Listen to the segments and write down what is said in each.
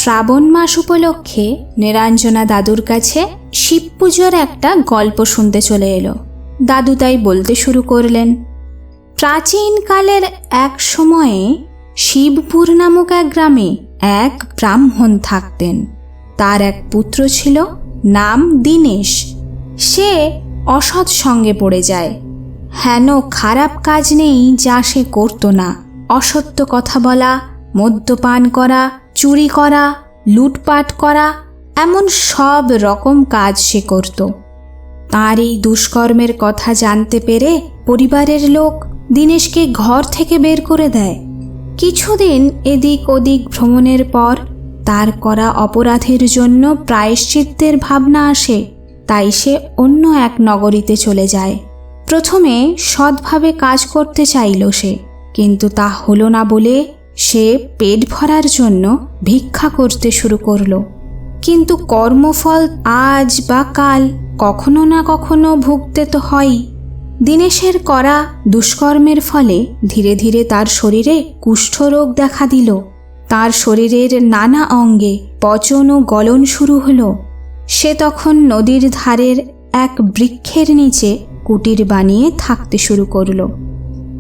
শ্রাবণ মাস উপলক্ষে নিরঞ্জনা দাদুর কাছে শিব পুজোর একটা গল্প শুনতে চলে এলো। দাদু তাই বলতে শুরু করলেন, প্রাচীনকালের এক সময়ে শিবপুর নামক এক গ্রামে এক ব্রাহ্মণ থাকতেন। তার এক পুত্র ছিল, নাম দীনেশ। সে অসৎ সঙ্গে পড়ে যায়। হেন খারাপ কাজ নেই যা সে করত না। অসত্য কথা বলা, মদ্যপান করা, চুরি করা, লুটপাট করা, এমন সব রকম কাজ সে করত। তার এই দুষ্কর্মের কথা জানতে পেরে পরিবারের লোক দীনেশকে ঘর থেকে বের করে দেয়। কিছুদিন এদিক ওদিক ভ্রমণের পর তার করা অপরাধের জন্য প্রায়শ্চিত্তের ভাবনা আসে। তাই সে অন্য এক নগরীতে চলে যায়। প্রথমে সৎভাবে কাজ করতে চাইল সে, কিন্তু তা হলো না বলে সে পেট ভরার জন্য ভিক্ষা করতে শুরু করলো। কিন্তু কর্মফল আজ বা কাল কখনো না কখনো ভুগতে তো হয়ই। দীনেশের করা দুষ্কর্মের ফলে ধীরে ধীরে তার শরীরে কুষ্ঠরোগ দেখা দিল। তার শরীরের নানা অঙ্গে পচন ও গলন শুরু হলো। সে তখন নদীর ধারের এক বৃক্ষের নিচে কুটির বানিয়ে থাকতে শুরু করলো।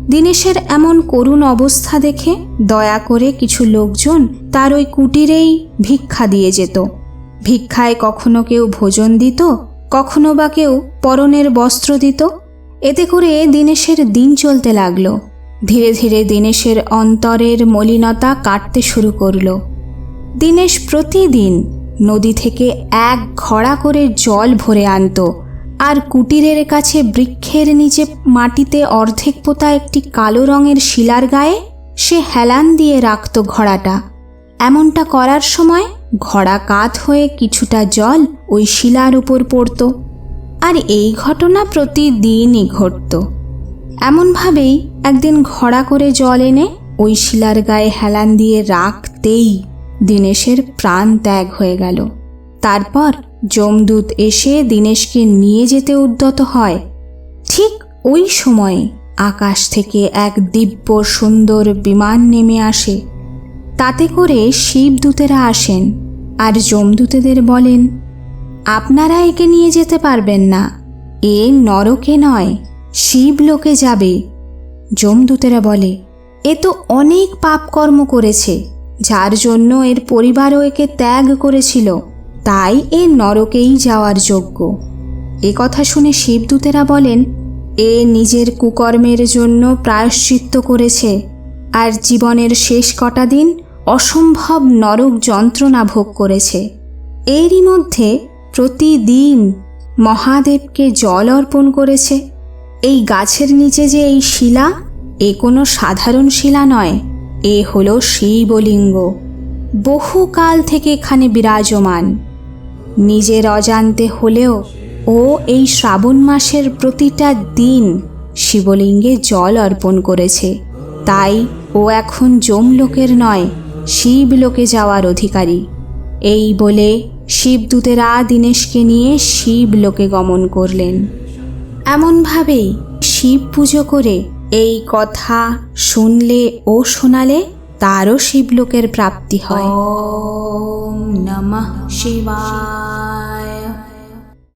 দীনেশের এমন করুণ অবস্থা দেখে দয়া করে কিছু লোকজন তার ওই কুটিরেই ভিক্ষা দিয়ে যেত। ভিক্ষায় কখনো কেউ ভোজন দিত, কখনো বা কেউ পরনের বস্ত্র দিত। এতে করে দীনেশের দিন চলতে লাগলো। ধীরে ধীরে দীনেশের অন্তরের মলিনতা কাটতে শুরু করলো। দীনেশ প্রতিদিন নদী থেকে এক ঘড়া করে জল ভরে আনত, আর কুটিরের কাছে বৃক্ষের নিচে মাটিতে অর্ধেক পোতা একটি কালো রঙের শিলার গায়ে সে হেলান দিয়ে রাখত ঘড়াটা। এমনটা করার সময় ঘড়া কাত হয়ে কিছুটা জল ওই শিলার উপর পড়ত। আর এই ঘটনা প্রতিদিনই ঘটত। এমনভাবেই একদিন ঘড়া করে জল এনে ওই শিলার গায়ে হেলান দিয়ে রাখতেই দীনেশের প্রাণ ত্যাগ হয়ে গেল। তারপর যমদূত এসে দীনেশকে নিয়ে যেতে উদ্যত হয়। ঠিক ওই সময়ে আকাশ থেকে এক দিব্য সুন্দর বিমান নেমে আসে। তাতে করে শিবদূতেরা আসেন আর যমদূতেদের বলেন, আপনারা একে নিয়ে যেতে পারবেন না। এ নরকে নয়, শিবলোকে যাবে। যমদূতেরা বলে, এ তো অনেক পাপকর্ম করেছে, যার জন্য এর পরিবারও একে ত্যাগ করেছিল, তাই এ নরকেই যাওয়ার যোগ্য। এ কথা শুনে শিবদূতেরা বলেন, এ নিজের কুকর্মের জন্য প্রায়শ্চিত্ত করেছে, আর জীবনের শেষ কটা দিন অসম্ভব নরক যন্ত্রণা ভোগ করেছে। এরই মধ্যে প্রতিদিন মহাদেবকে জল অর্পণ করেছে। এই গাছের নিচে যে এই শিলা, এ কোনো সাধারণ শিলা নয়, এ হলো শিবলিঙ্গ। বহুকাল থেকে এখানে বিরাজমান। নিজের অজান্তে হলেও ও এই শ্রাবণ মাসের প্রতিটা দিন শিবলিঙ্গে জল অর্পণ করেছে। তাই ও এখন যমলোকের নয়, শিবলোকে যাওয়ার অধিকারী। এই বলে শিবদূতেরা দীনেশকে নিয়ে শিবলোকে গমন করলেন। এমনভাবেই শিব পুজো করে এই কথা শুনলে ও শোনালে তারও শিবলোকের প্রাপ্তি হয়। ওম নমঃ শিবায়।